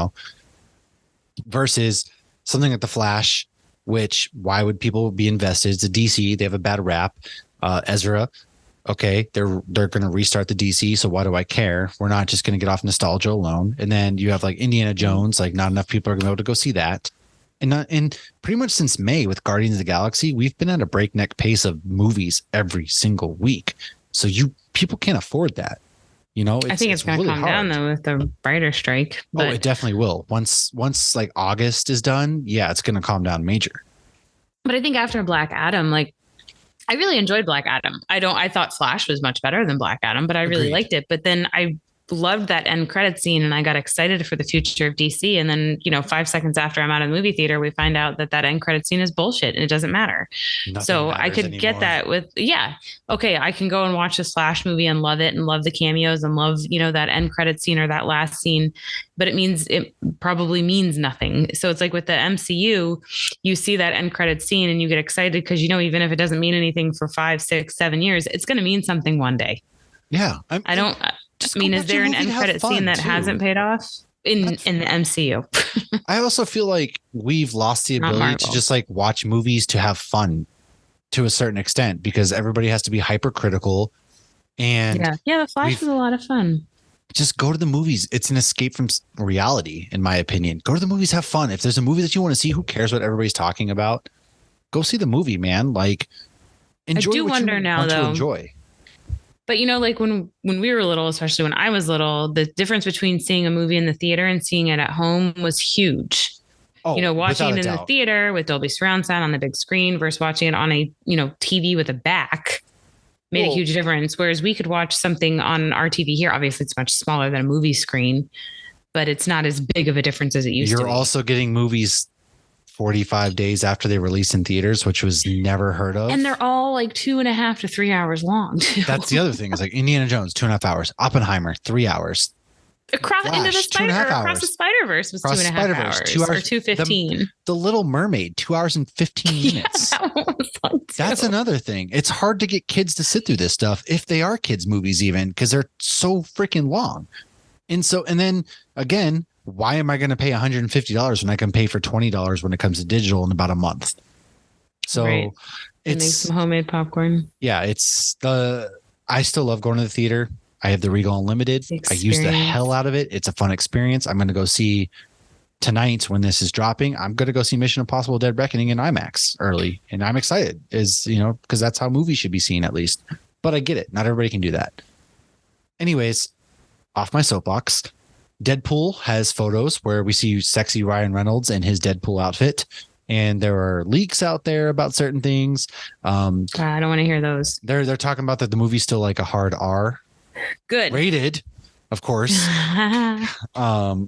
versus something like The Flash, which why would people be invested? It's a DC. They have a bad rap. Ezra, okay, they're going to restart the DC. So why do I care? We're not just going to get off nostalgia alone. And then you have like Indiana Jones, like not enough people are going to be able to go see that. And pretty much since May with Guardians of the Galaxy, we've been at a breakneck pace of movies every single week. So people can't afford that. I think it's going to calm down though with the writer strike. But it definitely will. Once like August is done, yeah, it's going to calm down major. But I think after Black Adam, like I really enjoyed Black Adam. I thought Flash was much better than Black Adam, but I really liked it. But then I loved that end credit scene and I got excited for the future of DC. And then, 5 seconds after I'm out of the movie theater, we find out that end credit scene is bullshit and it doesn't matter. So I could get that with, okay, I can go and watch this Flash movie and love it and love the cameos and love, that end credit scene or that last scene, but it probably means nothing. So it's like with the MCU, you see that end credit scene and you get excited because, even if it doesn't mean anything for 5, 6, 7 years, it's going to mean something one day. Yeah. Is there an end credit scene that hasn't paid off in the MCU? I also feel like we've lost the ability to just like watch movies to have fun to a certain extent because everybody has to be hypercritical. And The Flash was a lot of fun. Just go to the movies. It's an escape from reality, in my opinion. Go to the movies, have fun. If there's a movie that you want to see, who cares what everybody's talking about? Go see the movie, man. Like, enjoy. I do wonder now, though. To enjoy. But like when we were little, especially when I was little, the difference between seeing a movie in the theater and seeing it at home was huge. Watching it in the theater with Dolby surround sound on the big screen versus watching it on a, TV with a back made a huge difference. Whereas we could watch something on our TV here. Obviously, it's much smaller than a movie screen, but it's not as big of a difference as it used to be. You're also getting movies 45 days after they release in theaters, which was never heard of. And they're all like 2.5 to 3 hours long, too. That's the other thing. It's like Indiana Jones, 2.5 hours. Oppenheimer, 3 hours. Across the Spider-Verse was 2.5 hours. 2 hours or 2:15. The Little Mermaid, 2 hours and 15 minutes. That's another thing. It's hard to get kids to sit through this stuff if they are kids' movies, even because they're so freaking long. And then again, why am I going to pay $150 when I can pay for $20 when it comes to digital in about a month? So make some homemade popcorn. Yeah, I still love going to the theater. I have the Regal Unlimited. I use the hell out of it. It's a fun experience. I'm going to go see tonight when this is dropping. I'm going to go see Mission Impossible Dead Reckoning in IMAX early. And I'm excited because that's how movies should be seen at least. But I get it. Not everybody can do that. Anyways, off my soapbox. Deadpool has photos where we see sexy Ryan Reynolds in his Deadpool outfit. And there are leaks out there about certain things. I don't want to hear those. They're talking about that the movie's still like a hard R. Good. Rated, of course. And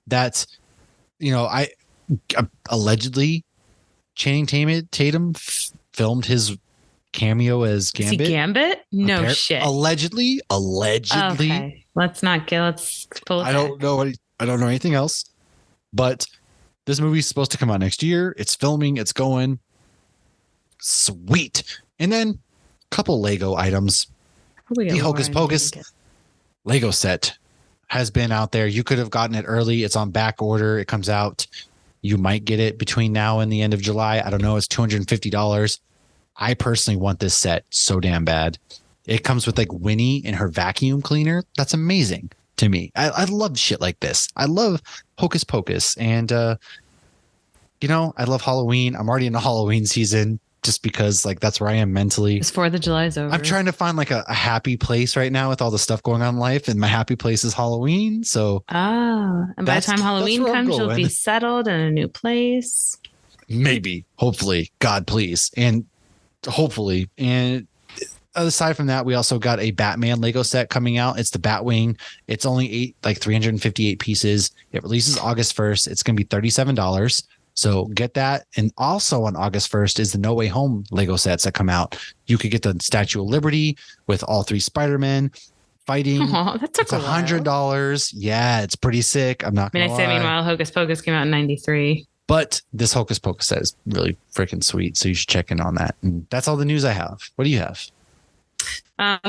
that, I allegedly Channing Tatum filmed his cameo as Gambit. Is he Gambit? No shit. Allegedly. Okay. Let's pull it I don't know anything else, but this movie's supposed to come out next year. It's filming. It's going. Sweet. And then a couple Lego items. The Hocus Pocus Lego set has been out there. You could have gotten it early. It's on back order. It comes out. You might get it between now and the end of July. I don't know. It's $250. I personally want this set so damn bad. It comes with like Winnie and her vacuum cleaner. That's amazing to me. I love shit like this. I love Hocus Pocus. And, I love Halloween. I'm already in the Halloween season just because like that's where I am mentally. It's 4th of July is over. I'm trying to find like a happy place right now with all the stuff going on in life. And my happy place is Halloween. So. And by the time Halloween comes, you'll be settled in a new place. Maybe. Hopefully. God, please. And hopefully. And aside from that, we also got a Batman Lego set coming out. It's the Batwing. It's only 358 pieces. It releases August 1st. It's going to be $37. So get that. And also on August 1st is the No Way Home Lego sets that come out. You could get the Statue of Liberty with all 3 Spider-Men fighting. Oh, that took $100. Yeah, it's pretty sick. I'm not going to lie. Meanwhile, Hocus Pocus came out in 93. But this Hocus Pocus set is really freaking sweet. So you should check in on that. And that's all the news I have. What do you have?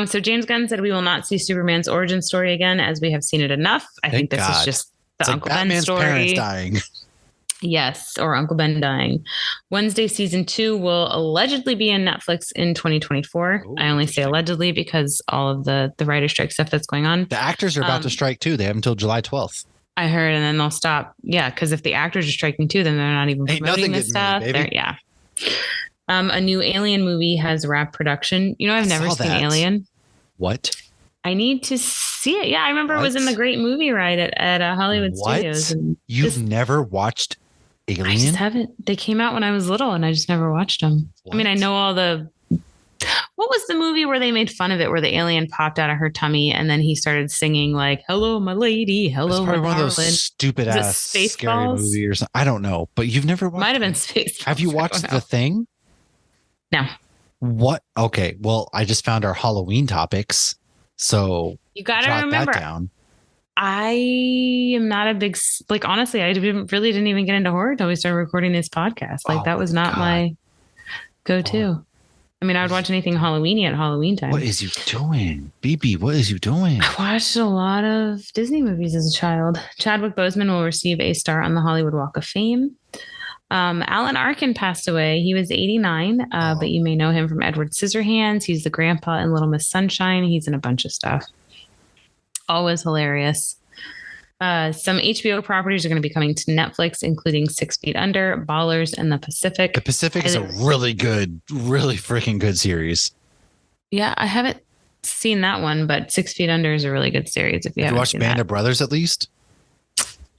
So James Gunn said we will not see Superman's origin story again as we have seen it enough. I think this is just the Uncle Ben story. Parents dying. Yes, or Uncle Ben dying. Wednesday season 2 will allegedly be in Netflix in 2024. I only say allegedly because all of the writer strike stuff that's going on. The actors are about to strike too. They have until July 12th. I heard, and then they'll stop. Yeah, because if the actors are striking too, then they're not even promoting this stuff. Yeah. A new Alien movie has wrapped production. I've never seen Alien. What? I need to see it. Yeah, I remember it was in the Great Movie Ride at Hollywood Studios. And You've never watched Alien? I just haven't. They came out when I was little, and I just never watched them. What? I mean, I know all the. What was the movie where they made fun of it, where the alien popped out of her tummy and then he started singing like "Hello, my lady, hello, my darling"? One of those stupid ass scary movie or something. I don't know, but you've never watched. Might have been Spaceballs. Have you watched The Thing? No. What? Okay, well, I just found our Halloween topics, so you got to remember. That down. I am not a big honestly. I really didn't even get into horror until we started recording this podcast. That was not my go-to. I mean, I would watch anything Halloween-y at Halloween time. What is you doing? BB, what is you doing? I watched a lot of Disney movies as a child. Chadwick Boseman will receive a star on the Hollywood Walk of Fame. Alan Arkin passed away. He was 89, but you may know him from Edward Scissorhands. He's the grandpa in Little Miss Sunshine. He's in a bunch of stuff. Always hilarious. Some HBO properties are going to be coming to Netflix, including 6 Feet Under, Ballers, and The Pacific. The Pacific is a really freaking good series. Yeah, I haven't seen that one, but 6 Feet Under is a really good series. If you haven't watched Band of Brothers at least?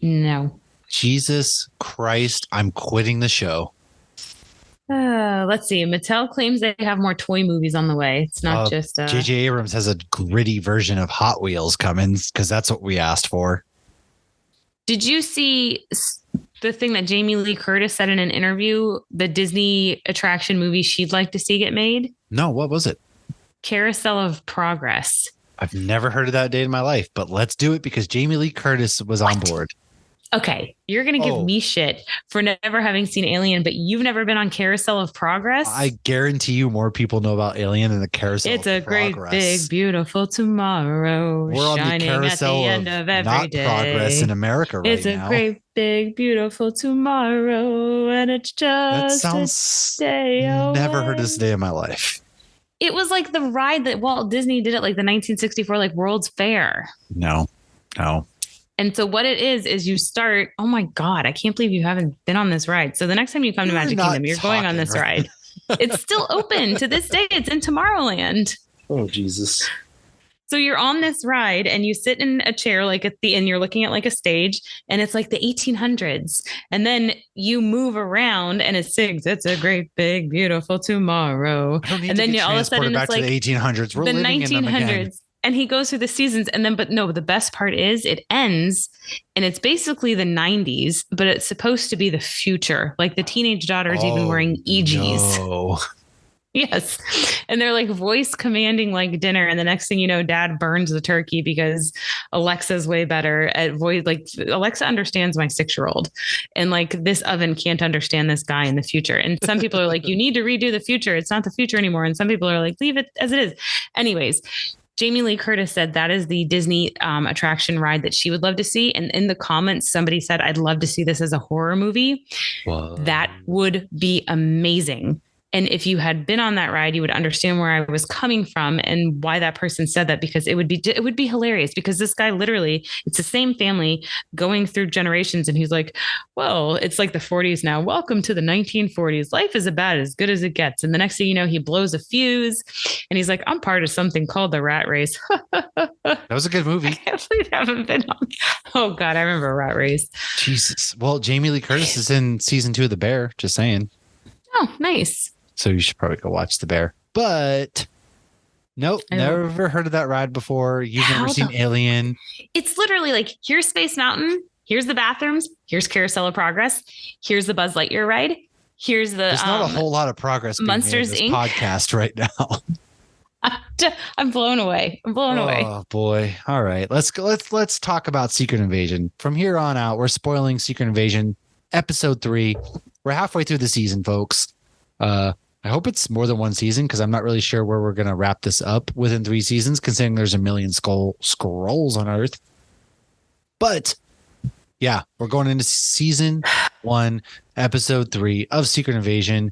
No. Jesus Christ, I'm quitting the show. Let's see. Mattel claims they have more toy movies on the way. It's not just... J.J. Abrams has a gritty version of Hot Wheels coming because that's what we asked for. Did you see the thing that Jamie Lee Curtis said in an interview, the Disney attraction movie she'd like to see get made? No, what was it? Carousel of Progress. I've never heard of that day in my life, but let's do it because Jamie Lee Curtis was on board. Okay, you're going to give me shit for never having seen Alien, but you've never been on Carousel of Progress? I guarantee you more people know about Alien than the Carousel of Progress. It's a great, big, beautiful tomorrow. We're on the Carousel at the end of every day. Progress in America right now. It's a great, big, beautiful tomorrow, and it's just that sounds a day away. Never heard this day in my life. It was like the ride that Walt Disney did at like the 1964 like World's Fair. No. And so what it is you start, oh my God, I can't believe you haven't been on this ride. So the next time you come to Magic Kingdom, you're going on this ride. It's still open to this day. It's in Tomorrowland. Oh, Jesus. So you're on this ride and you sit in a chair like at the end, you're looking at like a stage and it's like the 1800s. And then you move around and it sings, it's a great, big, beautiful tomorrow. And then all of a sudden it's like the 1800s. We're the living 1900s. In them again. And he goes through the seasons the best part is it ends and it's basically the 90s, but it's supposed to be the future. Like the teenage daughter is even wearing EGs. No. Yes. And they're like voice commanding like dinner. And the next thing you know, dad burns the turkey because Alexa's way better at voice. Like Alexa understands my 6-year-old. And like this oven can't understand this guy in the future. And some people are like, you need to redo the future. It's not the future anymore. And some people are like, leave it as it is. Anyways, Jamie Lee Curtis said that is the Disney attraction ride that she would love to see. And in the comments, somebody said, I'd love to see this as a horror movie. Whoa. That would be amazing. And if you had been on that ride, you would understand where I was coming from and why that person said that, because it would be hilarious, because this guy literally, it's the same family going through generations. And he's like, well, it's like the 40s now. Welcome to the 1940s. Life is about as good as it gets. And the next thing you know, he blows a fuse and he's like, I'm part of something called the Rat Race. That was a good movie. I can't believe I haven't been on. Oh God, I remember Rat Race. Jesus. Well, Jamie Lee Curtis is in season 2 of The Bear. Just saying. Oh, nice. So you should probably go watch The Bear. But nope, never heard of that ride before. You've never seen Alien. It's literally like, here's Space Mountain. Here's the bathrooms. Here's Carousel of Progress. Here's the Buzz Lightyear ride. Here's the There's not a whole lot of progress being Monsters made in Inc. this podcast right now. I'm blown away. Oh boy. All right. Let's go. Let's talk about Secret Invasion. From here on out, we're spoiling Secret Invasion episode 3. We're halfway through the season, folks. I hope it's more than one season, because I'm not really sure where we're going to wrap this up within 3 seasons, considering there's a million scrolls on Earth. But yeah, we're going into season 1, episode 3 of Secret Invasion.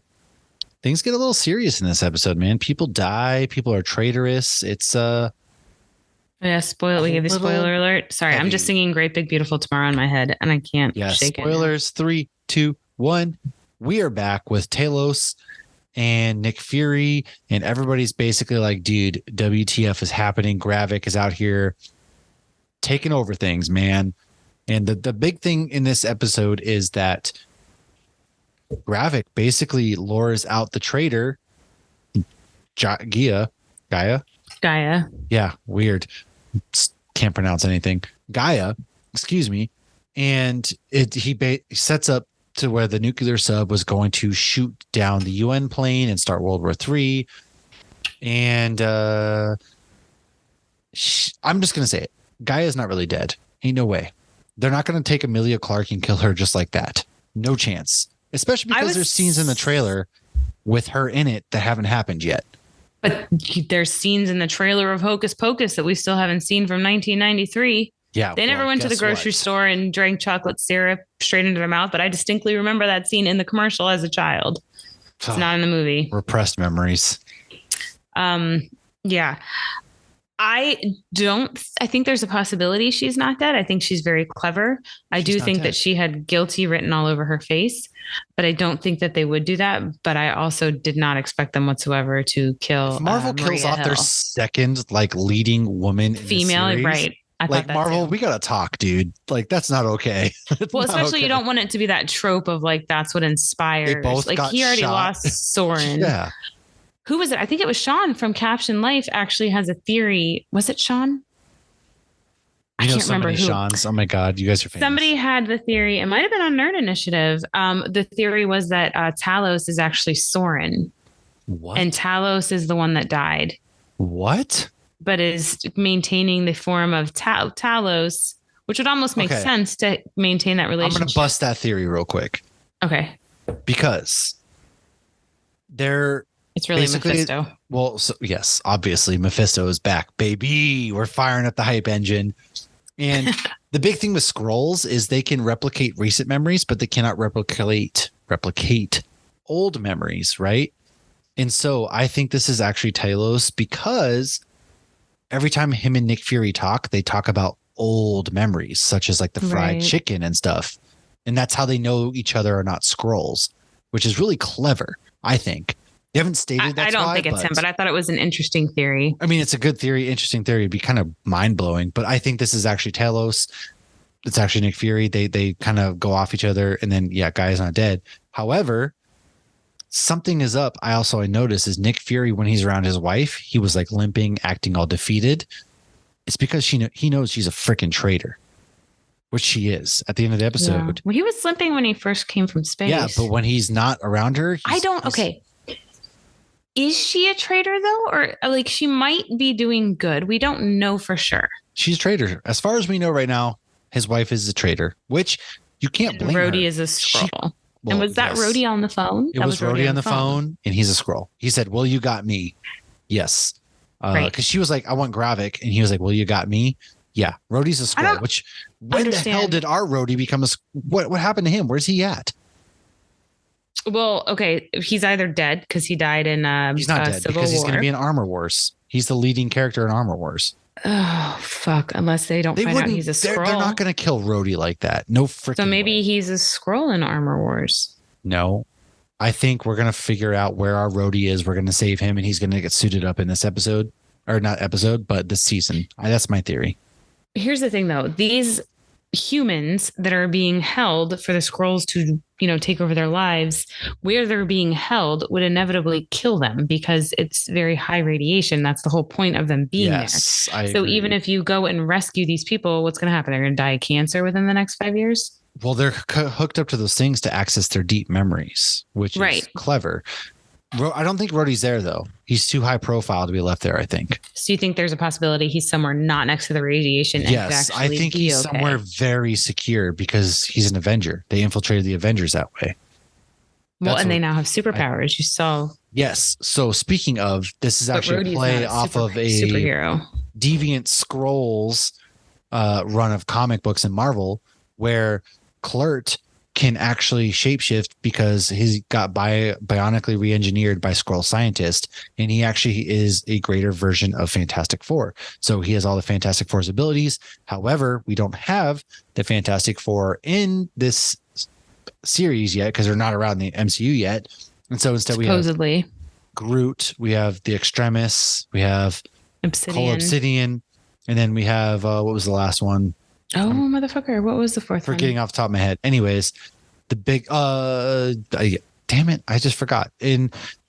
Things get a little serious in this episode, man. People die. People are traitorous. It's yeah, we give you spoiler alert. Sorry, heavy. I'm just singing Great Big Beautiful Tomorrow in my head and I can't shake spoilers. 3, 2, 1. We are back with Talos and Nick Fury, and everybody's basically like, dude, WTF is happening. Gravik is out here taking over things, man. And the big thing in this episode is that Gravik basically lures out the traitor, Gaia. Yeah, weird. Can't pronounce anything. Gaia, excuse me. And he sets up to where the nuclear sub was going to shoot down the UN plane and start World War III. And I'm just going to say it. Gaia's not really dead. Ain't no way. They're not going to take Emilia Clarke and kill her just like that. No chance. Especially because there's scenes in the trailer with her in it that haven't happened yet. But there's scenes in the trailer of Hocus Pocus that we still haven't seen from 1993. Yeah, they never went to the grocery store and drank chocolate syrup straight into their mouth, but I distinctly remember that scene in the commercial as a child. It's not in the movie. Repressed memories. Yeah. I think there's a possibility she's not dead. I think she's very clever. I do think that she had guilty written all over her face, but I don't think that they would do that. But I also did not expect them whatsoever to kill. If Marvel kills off their second leading woman, female, in the series, right? Like Marvel, we gotta talk, dude. Like that's not okay. Well, especially you don't want it to be that trope of like that's what inspires. They both like he already lost Soren. Yeah. Who was it? I think it was Sean from Caption Life. Actually, has a theory. Was it Sean? I can't remember who. Sean's. Oh my God, you guys are famous. Somebody had the theory. It might have been on Nerd Initiative. The theory was that Talos is actually Soren. What? And Talos is the one that died. What? But is maintaining the form of Talos, which would almost make sense to maintain that relationship. I'm going to bust that theory real quick. Okay. Because it's really Mephisto. Well, so, yes, obviously Mephisto is back, baby. We're firing up the hype engine. And the big thing with Skrulls is they can replicate recent memories, but they cannot replicate old memories, right? And so I think this is actually Talos, because every time him and Nick Fury talk, they talk about old memories, such as like the fried chicken and stuff. And that's how they know each other are not Skrulls, which is really clever, I think. They haven't stated that. I don't think it's him, but I thought it was an interesting theory. I mean, it's a good theory, interesting theory. It'd be kind of mind blowing, but I think this is actually Talos. It's actually Nick Fury. They kind of go off each other, and then Guy's not dead. However, something is up. I noticed is Nick Fury, when he's around his wife, he was like limping, acting all defeated. It's because he knows she's a freaking traitor, which she is at the end of the episode. Yeah. Well, he was limping when he first came from space. Yeah, but when he's not around her, okay. Is she a traitor though? Or like she might be doing good. We don't know for sure. She's a traitor. As far as we know right now, his wife is a traitor, which you can't blame her. Rhodey is a Skrull. And was that Rhodey on the phone? It was Rhodey on the phone, and he's a Skrull. He said, well, you got me. Yes. Because she was like, I want Gravik. And he was like, well, you got me. Yeah. Rhodey's a Skrull, which when the hell did our Rhodey become a what happened to him? Where's he at? Well, okay. He's either dead because he died in he's not dead because he's going to be in Armor Wars. He's the leading character in Armor Wars. Oh, fuck. Unless they don't find out he's a Skrull. They're not going to kill Rhodey like that. No freaking So maybe way. He's a Skrull in Armor Wars. No. I think we're going to figure out where our Rhodey is. We're going to save him, and he's going to get suited up in this episode. Or not episode, but this season. That's my theory. Here's the thing, though. These humans that are being held for the Skrulls to, take over their lives, where they're being held would inevitably kill them because it's very high radiation. That's the whole point of them being there. So agree. Even if you go and rescue these people, what's going to happen? They're going to die of cancer within the next 5 years? Well, they're hooked up to those things to access their deep memories, which is clever. I don't think Rhodey's there, though. He's too high profile to be left there, I think. So you think there's a possibility he's somewhere not next to the radiation? Yes, I think he's somewhere very secure because he's an Avenger. They infiltrated the Avengers that way. Well, and they now have superpowers. You saw. Yes. So speaking of, this is actually a play off of a superhero Deviant Scrolls run of comic books in Marvel, where Kl'rt can actually shapeshift because he's got bionically re-engineered by Skrull scientists, and he actually is a greater version of Fantastic Four. So he has all the Fantastic Four's abilities. However, we don't have the Fantastic Four in this series yet because they're not around the MCU yet. And so instead we have Groot, we have the Extremis, we have Obsidian, and then we have what was the last one? Oh, motherfucker. What was the fourth one? Forgetting off the top of my head. Anyways, the big, damn it. I just forgot.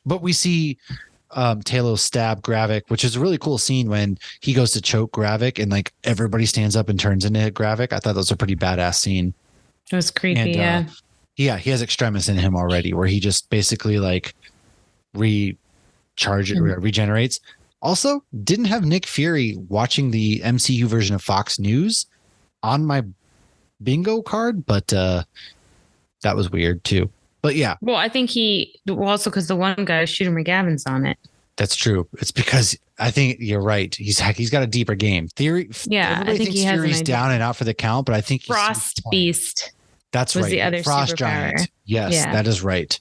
But we see Talos stab Gravik, which is a really cool scene when he goes to choke Gravik and like everybody stands up and turns into Gravik. I thought that was a pretty badass scene. It was creepy. And, he has Extremis in him already where he just basically like regenerates. Also, didn't have Nick Fury watching the MCU version of Fox News on my bingo card, but that was weird too. But yeah. Well, I think also because the one guy, Shooter McGavin's on it. That's true. It's because I think you're right. He's got a deeper game. Everybody thinks Fury's down and out for the count, but I think Frost Beast. That's right. The other Frost Giant. Yes, that is right.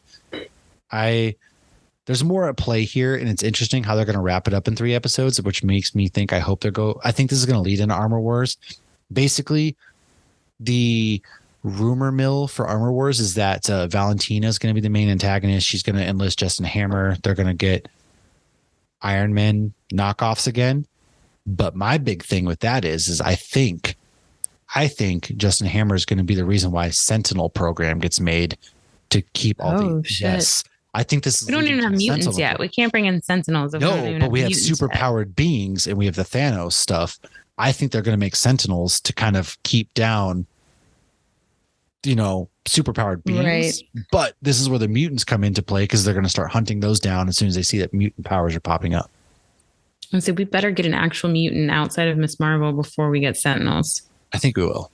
There's more at play here, and it's interesting how they're going to wrap it up in 3 episodes, which makes me think I think this is going to lead into Armor Wars. Basically, the rumor mill for Armor Wars is that Valentina is going to be the main antagonist. She's going to enlist Justin Hammer. They're going to get Iron Man knockoffs again. But my big thing with that is I think Justin Hammer is going to be the reason why Sentinel program gets made to keep all the. Shit. Yes. I think this is. We don't even have mutants yet. We can't bring in Sentinels. No, but we have superpowered beings and we have the Thanos stuff. I think they're going to make Sentinels to kind of keep down, superpowered beings. Right. But this is where the mutants come into play because they're going to start hunting those down as soon as they see that mutant powers are popping up. And so we better get an actual mutant outside of Miss Marvel before we get Sentinels. I think we will.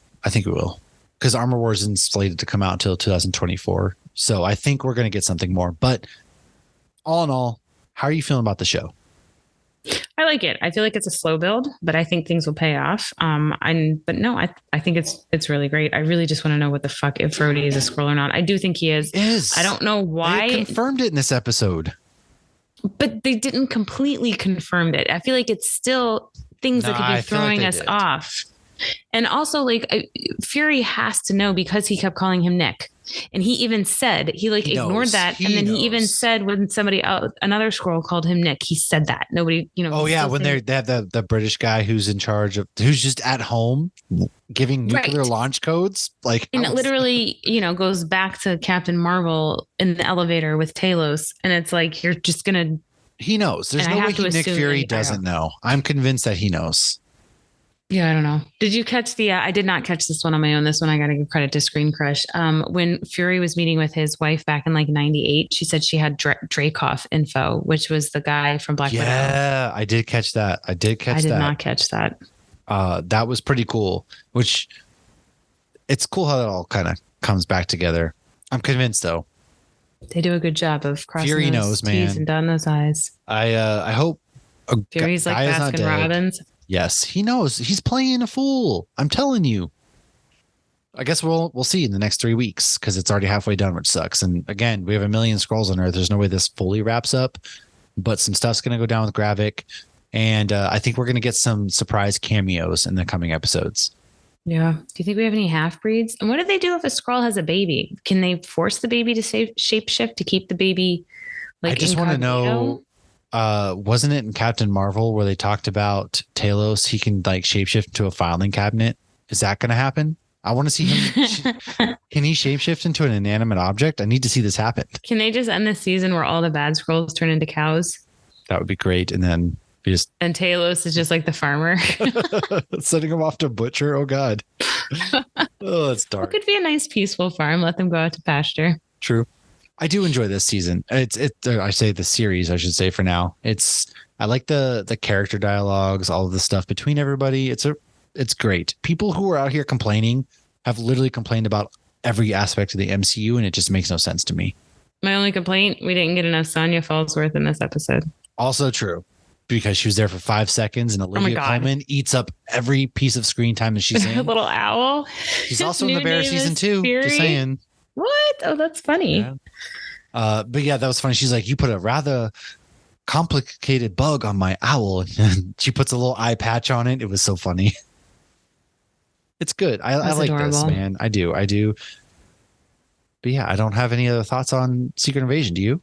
Because Armor Wars isn't slated to come out until 2024. So I think we're going to get something more. But all in all, how are you feeling about the show? I like it. I feel like it's a slow build, but I think things will pay off. I think it's really great. I really just want to know what the fuck if Rhodey is a Skrull or not. I do think he is. I don't know why. They confirmed it in this episode. But they didn't completely confirm it. I feel like it's still things that could be throwing us off. And also, Fury has to know because he kept calling him Nick. And he even said, he ignored that. And then he even said when somebody else, another Skrull called him Nick, he said that. Nobody, Oh, yeah. When they have the British guy who's in charge of, who's just at home giving nuclear launch codes. And it literally, goes back to Captain Marvel in the elevator with Talos. And it's like, you're just going to. He knows. There's no way Nick Fury doesn't know. I'm convinced that he knows. Yeah, I don't know. Did you catch I did not catch this one on my own. This one I got to give credit to Screen Crush. When Fury was meeting with his wife back in like 98, she said she had Dracoff info, which was the guy from Black Widow. Yeah, I did catch that. I did not catch that. That was pretty cool, which it's cool how that all kind of comes back together. I'm convinced though. They do a good job of crossing Fury those knows, T's man. and dotting those I's. I hope Fury's like Baskin Robbins. Yes, he knows. He's playing a fool. I'm telling you. I guess we'll see in the next 3 weeks because it's already halfway done, which sucks. And again, we have 1 million scrolls on Earth. There's no way this fully wraps up, but some stuff's going to go down with Gravik. And I think we're going to get some surprise cameos in the coming episodes. Yeah. Do you think we have any half breeds? And what do they do if a Skrull has a baby? Can they force the baby to shapeshift to keep the baby like I just want to know, wasn't it in Captain Marvel where they talked about Talos? He can like shapeshift into a filing cabinet. Is that going to happen? I want to see him. Can he shapeshift into an inanimate object? I need to see this happen. Can they just end this season where all the bad Skrulls turn into cows? That would be great. And then and Talos is just like the farmer. Sending him off to butcher. Oh God. Oh, it's dark. It could be a nice peaceful farm. Let them go out to pasture. True. I do enjoy this season. I say the series, I should say for now. I like the character dialogues, all of the stuff between everybody. It's great. People who are out here complaining have literally complained about every aspect of the MCU, and it just makes no sense to me. My only complaint, we didn't get enough Sonya Falsworth in this episode. Also true, because she was there for 5 seconds, and Olivia Colman eats up every piece of screen time that she's in. A little owl. She's also in The Bear season 2. Fury. Just saying. What? Oh, that's funny. Yeah. But yeah, that was funny. She's like, you put a rather complicated bug on my owl. And she puts a little eye patch on it. It was so funny. It's good. I like adorable. This, man. I do. But yeah, I don't have any other thoughts on Secret Invasion. Do you?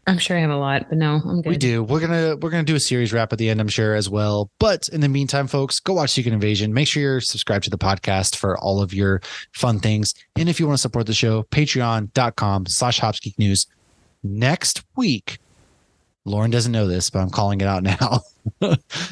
I'm sure I have a lot, but no, I'm good. We do. We're gonna do a series wrap at the end, I'm sure, as well. But in the meantime, folks, go watch Secret Invasion. Make sure you're subscribed to the podcast for all of your fun things. And if you want to support the show, patreon.com/HopsGeekNews. Next week, Lauren doesn't know this, but I'm calling it out now.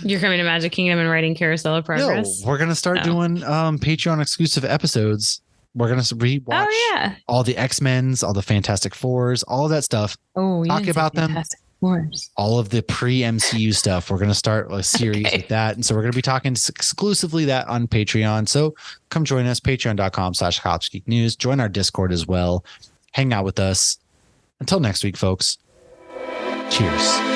You're coming to Magic Kingdom and writing Carousel of Progress? No, we're gonna start doing Patreon exclusive episodes. We're going to rewatch all the X-Men's, all the Fantastic Fours, all of that stuff. Oh, talk about them. Fantastic Fours. All of the pre-MCU stuff. We're going to start a series with that. And so we're going to be talking exclusively that on Patreon. So come join us, patreon.com/HopsGeekNews. Join our Discord as well. Hang out with us. Until next week, folks. Cheers.